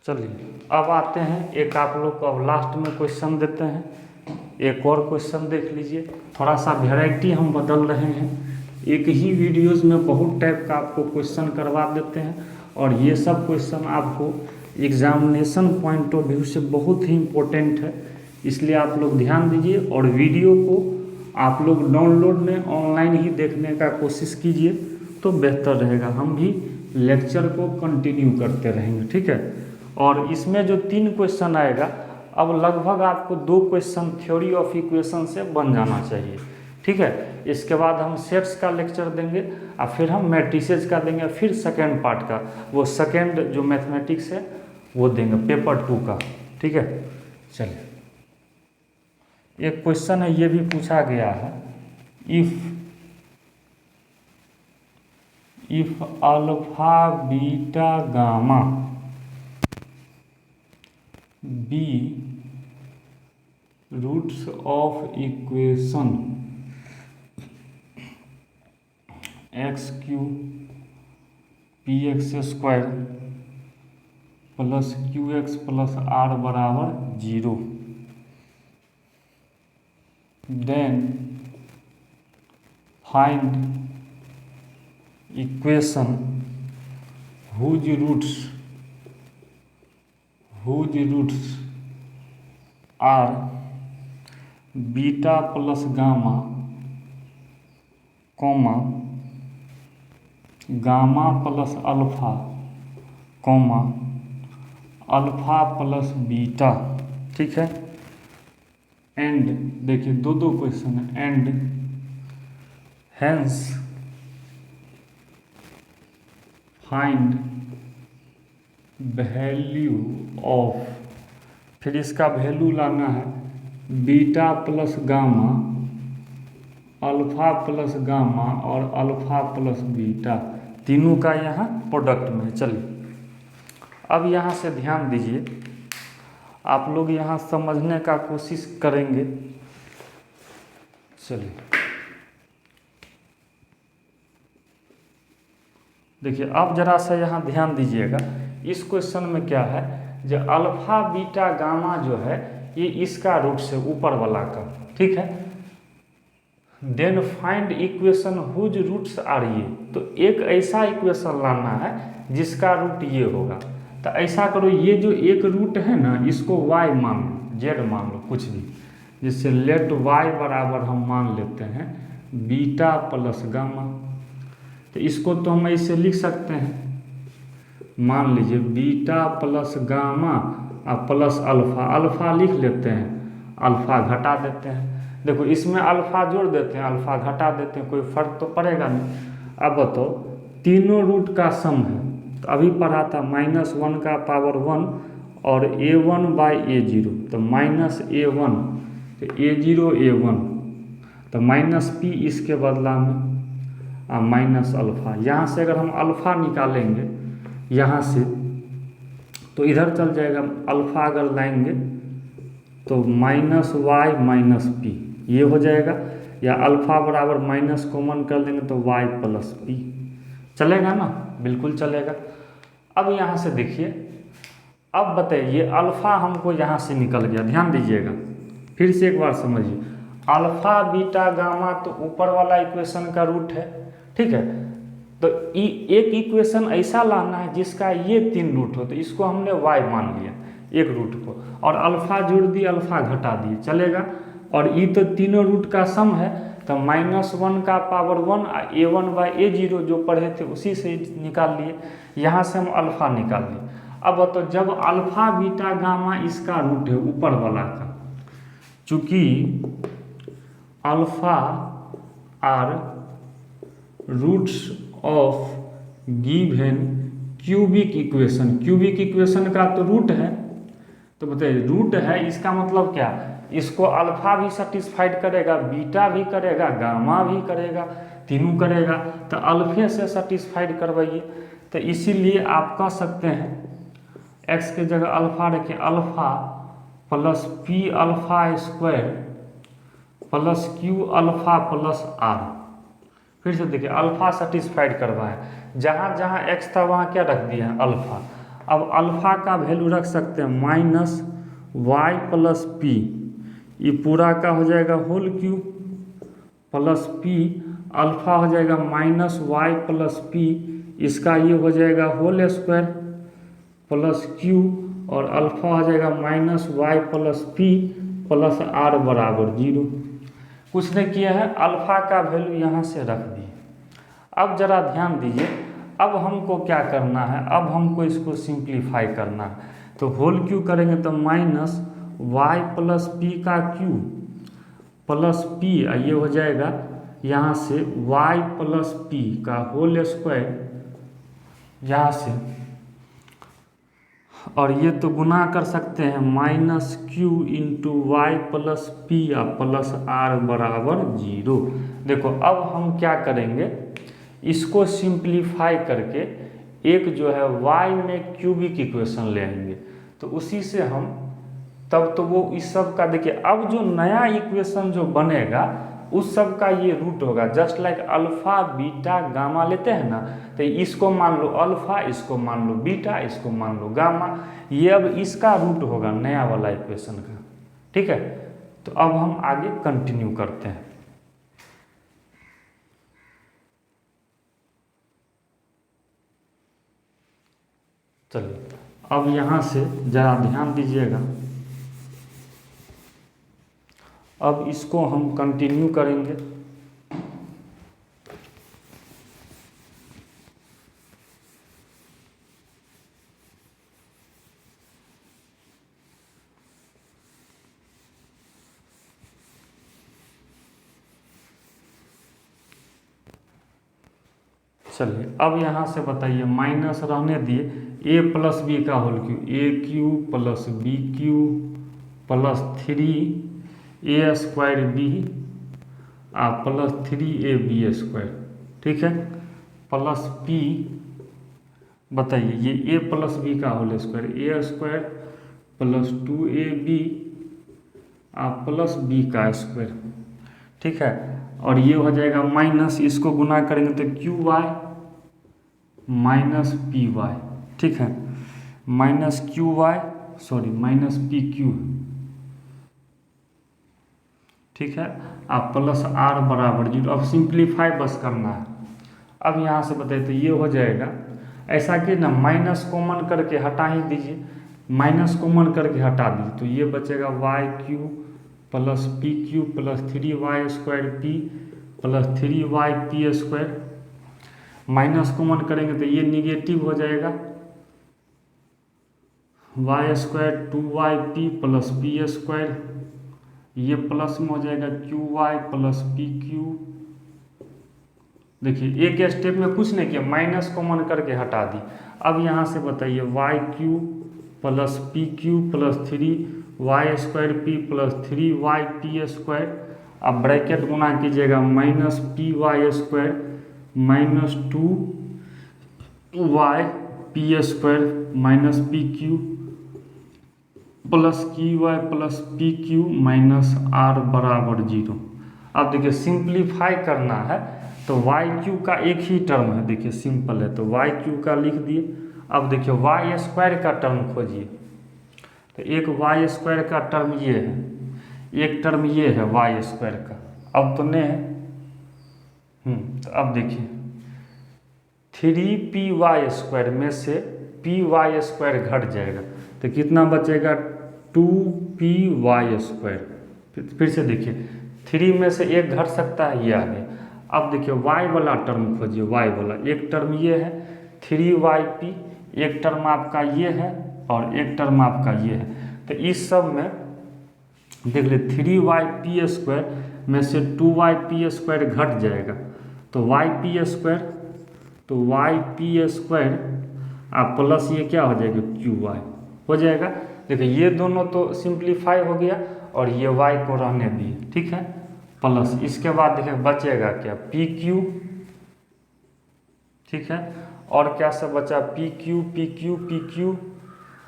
Speaker 1: चलिए अब आते हैं, एक आप लोग को अब लास्ट में क्वेश्चन देते हैं। एक और क्वेश्चन देख लीजिए, थोड़ा सा वेराइटी हम बदल रहे हैं, एक ही वीडियोस में बहुत टाइप का आपको क्वेश्चन करवा देते हैं, और ये सब क्वेश्चन आपको एग्जामिनेशन पॉइंट ऑफ व्यू से बहुत ही इम्पोर्टेंट है, इसलिए आप लोग ध्यान दीजिए। और वीडियो को आप लोग डाउनलोड में ऑनलाइन ही देखने का कोशिश कीजिए तो बेहतर रहेगा, हम भी लेक्चर को कंटिन्यू करते रहेंगे। ठीक है, और इसमें जो 3 क्वेश्चन आएगा, अब लगभग आपको 2 क्वेश्चन थ्योरी ऑफ इक्वेशन से बन जाना चाहिए। ठीक है, इसके बाद हम सेट्स का लेक्चर देंगे और फिर हम मैट्रिसेस का देंगे, फिर सेकेंड पार्ट का, वो सेकेंड जो मैथमेटिक्स है वो देंगे, पेपर 2 का। ठीक है, चलिए एक क्वेश्चन है, ये भी पूछा गया है, if alpha beta gamma be roots of equation x cube p x square plus q x plus r बराबर 0, then find equation whose roots are beta plus gamma comma gamma plus alpha comma alpha plus beta. ठीक है, and देखिए 2 question है, and hence find value of, फिर इसका value लाना है beta plus gamma, alpha plus gamma और alpha plus beta, तीनों का यहाँ प्रोडक्ट में। चलिए अब यहाँ से ध्यान दीजिए, आप लोग यहाँ समझने का कोशिश करेंगे। चलिए देखिए अब जरा सा यहाँ ध्यान दीजिएगा, इस क्वेश्चन में क्या है, जो अल्फा बीटा गामा जो है ये इसका रूट से ऊपर वाला का। ठीक है, then find equation whose roots are ये। तो एक ऐसा इक्वेशन लाना है जिसका रूट ये होगा। तो ऐसा करो, ये जो एक रूट है ना, इसको y मान लो, z मान लो, कुछ भी, जिससे लेट y बराबर हम मान लेते हैं बीटा प्लस गामा। तो इसको तो हम ऐसे लिख सकते हैं, मान लीजिए बीटा प्लस गामा और प्लस अल्फ़ा, अल्फ़ा लिख लेते हैं, अल्फ़ा घटा देते हैं। देखो इसमें अल्फ़ा जोड़ देते हैं, अल्फ़ा घटा देते हैं, कोई फ़र्क तो पड़ेगा नहीं। अब बताओ, तीनों रूट का सम है, तो अभी पढ़ा था -1 का पावर 1 और a1/a0, तो -a1, तो a0 तो -p इसके बदला में माइनस अल्फ़ा। यहाँ से अगर हम अल्फ़ा निकालेंगे यहाँ से, तो इधर चल जाएगा, अल्फ़ा अगर लाएंगे तो -y - p ये हो जाएगा, या अल्फ़ा बराबर माइनस कॉमन कर देंगे तो y + p चलेगा ना, बिल्कुल चलेगा। अब यहाँ से देखिए, अब बताइए अल्फ़ा हमको यहाँ से निकल गया, ध्यान दीजिएगा, फिर से एक बार समझिए, अल्फ़ा बीटा गामा तो ऊपर वाला इक्वेशन का रूट है, ठीक है। तो एक इक्वेशन ऐसा लाना है जिसका ये 3 रूट हो, तो इसको हमने y मान लिया एक रूट को, और अल्फ़ा जोड़ दिए, अल्फ़ा घटा दिए, चलेगा। और ये तो तीनों रूट का सम है, तो -1 का पावर 1 a1/a0 जो पढ़े थे उसी से निकाल लिए, यहाँ से हम अल्फ़ा निकाल लिए। अब तो जब अल्फ़ा बीटा गामा इसका रूट है ऊपर वाला का, चूँकि alpha are roots of given cubic equation, cubic equation का तो रूट है, तो बताइए रूट है इसका मतलब क्या, इसको अल्फ़ा भी सेटिस्फाइड करेगा, बीटा भी करेगा, गामा भी करेगा, तीनों करेगा, तो अल्फ़े से सेटिस्फाइड करवाइए। तो इसीलिए आप कह सकते हैं x के जगह अल्फ़ा रखिए, alpha plus p alpha square plus q alpha plus r। फिर से देखिए, अल्फ़ा सेटिस्फाइड करवाएं, जहाँ जहाँ x था वहाँ क्या रख दिया है, अल्फ़ा। अब अल्फ़ा का वैल्यू रख सकते हैं -y + p, ये पूरा का हो जाएगा whole cube, plus p, alpha हो जाएगा -y + p, इसका ये हो जाएगा होल स्क्वायर प्लस q, और अल्फ़ा हो जाएगा -y + p प्लस r बराबर 0। कुछ ने किया है, अल्फ़ा का वैल्यू यहाँ से रख दिए। अब जरा ध्यान दीजिए, अब हमको क्या करना है, अब हमको इसको सिंप्लीफाई करना है। तो होल क्यू करेंगे तो -y + p का क्यू प्लस p, ये हो जाएगा यहाँ से y + p का होल स्क्वायर यहाँ से, और ये तो गुना कर सकते हैं -q × y + p plus r बराबर 0। देखो अब हम क्या करेंगे, इसको सिंप्लीफाई करके एक जो है y में क्यूबिक इक्वेशन ले आएंगे, तो उसी से हम तब तो वो इस सब का देखिए, अब जो नया इक्वेशन जो बनेगा उस सब का ये रूट होगा। Just like alpha beta gamma लेते हैं ना, तो इसको मान लो अल्फ़ा, इसको मान लो बीटा, इसको मान लो गामा, ये अब इसका रूट होगा नया वाला इक्वेशन का, ठीक है। तो अब हम आगे कंटिन्यू करते हैं। चलिए अब यहाँ से ज़रा ध्यान दीजिएगा, अब इसको हम कंटिन्यू करेंगे। चलिए अब यहाँ से बताइए, माइनस रहने दिए, a + b का whole cube, aq + bq + 3a² b plus 3ab², ठीक है, प्लस p, बताइए ये a + b का whole square, a² + 2ab plus b का स्क्वायर, ठीक है। और ये हो जाएगा माइनस, इसको गुना करेंगे तो qy - py, ठीक है, -qy, सॉरी -pq, ठीक है। अब प्लस आर बराबर 0। अब सिंप्लीफाई बस करना है। अब यहाँ से बताइए तो ये हो जाएगा ऐसा कि ना माइनस कॉमन करके हटा ही दीजिए, माइनस कॉमन करके हटा दीजिए तो ये बचेगा Y Q plus P Q plus 3y² P plus 3y पी²। माइनस कॉमन करेंगे तो ये निगेटिव हो जाएगा, y² 2y पी प्लस पी²। ये प्लस में हो जाएगा QY प्लस PQ। देखिए एक स्टेप में कुछ नहीं किया, माइनस कॉमन करके हटा दी। अब यहाँ से बताइए YQ plus PQ plus 3y² P plus 3y P²। अब ब्रैकेट गुना कीजिएगा minus PY² minus 2y P² minus PQ plus QY plus PQ minus R बराबर 0। अब देखिए सिंप्लीफाई करना है तो YQ का एक ही टर्म है, देखिए सिंपल है तो YQ का लिख दिए। अब देखिए y² का टर्म खोजिए तो एक y² का टर्म ये है, एक टर्म ये है y² का। अब तो नहीं है तो अब देखिए 3py² में से py² घट जाएगा तो कितना बचेगा 2py²। फिर से देखिए 3 में से एक घट सकता है, ये आ गया। अब देखिए y वाला टर्म खोजिए, y वाला एक टर्म ये है 3yp, एक टर्म आपका ये है और एक टर्म आपका ये है। तो इस सब में देख ले 3yp² में से 2yp² घट जाएगा तो yp², तो yp² आप प्लस ये क्या हो जाएगा qy हो जाएगा। देखिए ये दोनों तो सिंप्लीफाई हो गया और ये y को रहने दिए, ठीक है। प्लस इसके बाद देखिए बचेगा क्या PQ, ठीक है। और क्या सब बचा PQ PQ PQ।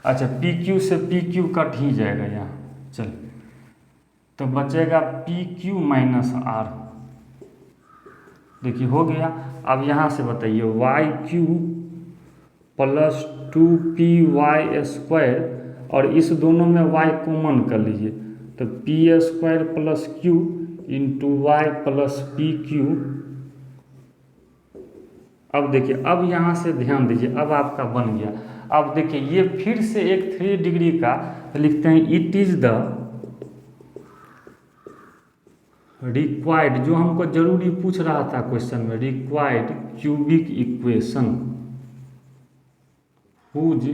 Speaker 1: अच्छा PQ से PQ कट ही जाएगा यहाँ, चल तो बचेगा PQ माइनस R। देखिए हो गया। अब यहाँ से बताइए YQ प्लस 2py² और इस दोनों में y कॉमन कर लीजिए तो p² plus q into y plus PQ। अब देखिए अब यहाँ से ध्यान दीजिए, अब आपका बन गया। अब देखिए ये फिर से एक 3 डिग्री का तो लिखते हैं इट इज द रिक्वायर्ड, जो हमको जरूरी पूछ रहा था क्वेश्चन में, required cubic equation whose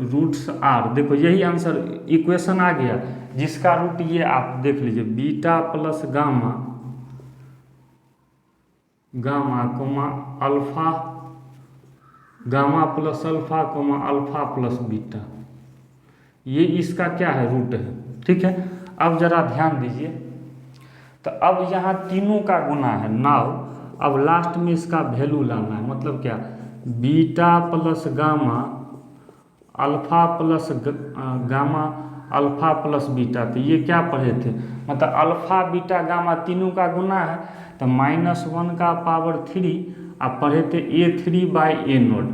Speaker 1: roots are. देखो यही आंसर इक्वेशन आ गया जिसका रूट ये आप देख लीजिए beta plus gamma gamma comma alpha, gamma plus alpha comma alpha plus beta, ये इसका क्या है रूट है, ठीक है। अब जरा ध्यान दीजिए तो अब यहाँ तीनों का गुना है नाउ, अब लास्ट में इसका वैल्यू लाना है, मतलब क्या beta plus gamma alpha plus gamma alpha plus beta. तो ये क्या पढ़े थे, मतलब अल्फा बीटा गामा तीनों का गुना है तो -1 का पावर 3 आप पढ़े थे A3/A0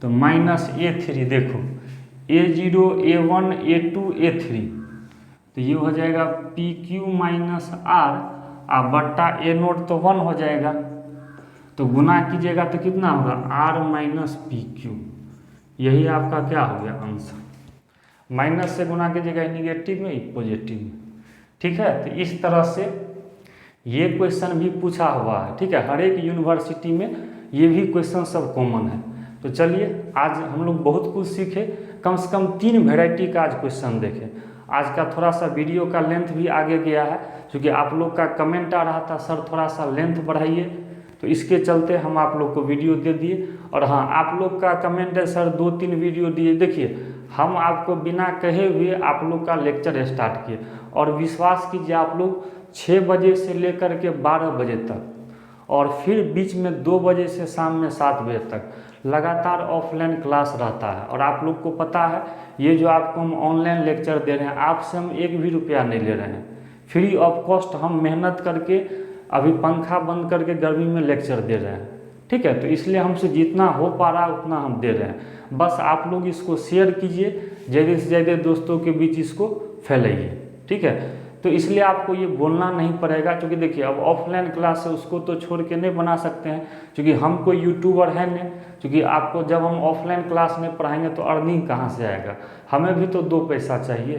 Speaker 1: तो -A3 देखो A0 A1 A2 A3 तो ये हो जाएगा PQ माइनस R और बट्टा A0 तो 1 हो जाएगा तो गुना कीजिएगा तो कितना होगा R माइनस PQ। यही आपका क्या हो गया आंसर। माइनस से गुना कीजिएगा निगेटिव में पॉजिटिव में, ठीक है। तो इस तरह से ये क्वेश्चन भी पूछा हुआ है, ठीक है। हर एक यूनिवर्सिटी में ये भी क्वेश्चन सब कॉमन है। तो चलिए आज हम लोग बहुत कुछ सीखे, कम से कम 3 वेराइटी का आज क्वेश्चन देखे। आज का थोड़ा सा वीडियो का लेंथ भी आगे गया है क्योंकि आप लोग का कमेंट आ रहा था सर थोड़ा सा लेंथ बढ़ाइए, तो इसके चलते हम आप लोग को वीडियो दे दिए। और हाँ आप लोग का कमेंट है सर 2-3 वीडियो दिए, देखिए हम आपको बिना कहे हुए आप लोग का लेक्चर स्टार्ट किए और विश्वास कीजिए आप लोग 6 बजे से लेकर के 12 बजे तक और फिर बीच में 2 बजे से शाम में 7 बजे तक लगातार ऑफलाइन क्लास रहता है। और आप लोग को पता है ये जो आपको हम ऑनलाइन लेक्चर दे रहे हैं आपसे हम 1 भी रुपया नहीं ले रहे हैं, फ्री ऑफ कॉस्ट हम मेहनत करके अभी पंखा बंद करके गर्मी में लेक्चर दे रहे हैं, ठीक है। तो इसलिए हमसे जितना हो पा रहा है उतना हम दे रहे हैं। बस आप लोग इसको शेयर कीजिए, ज़्यादा से ज़्यादा दोस्तों के बीच इसको फैलाइए। ठीक है। तो इसलिए आपको ये बोलना नहीं पड़ेगा, क्योंकि देखिए अब ऑफलाइन क्लास है उसको तो छोड़ के नहीं बना सकते हैं, क्योंकि हम कोई यूट्यूबर है नहीं। क्योंकि आपको जब हम ऑफलाइन क्लास में पढ़ाएंगे तो अर्निंग कहाँ से आएगा, हमें भी तो दो पैसा चाहिए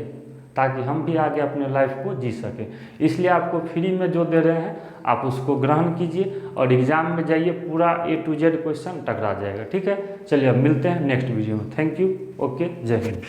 Speaker 1: ताकि हम भी आगे अपने लाइफ को जी सकें। इसलिए आपको फ्री में जो दे रहे हैं आप उसको ग्रहण कीजिए और एग्ज़ाम में जाइए, पूरा A to Z क्वेश्चन टकरा जाएगा। ठीक है, चलिए अब मिलते हैं नेक्स्ट वीडियो में। थैंक यू, ओके, जय हिंद।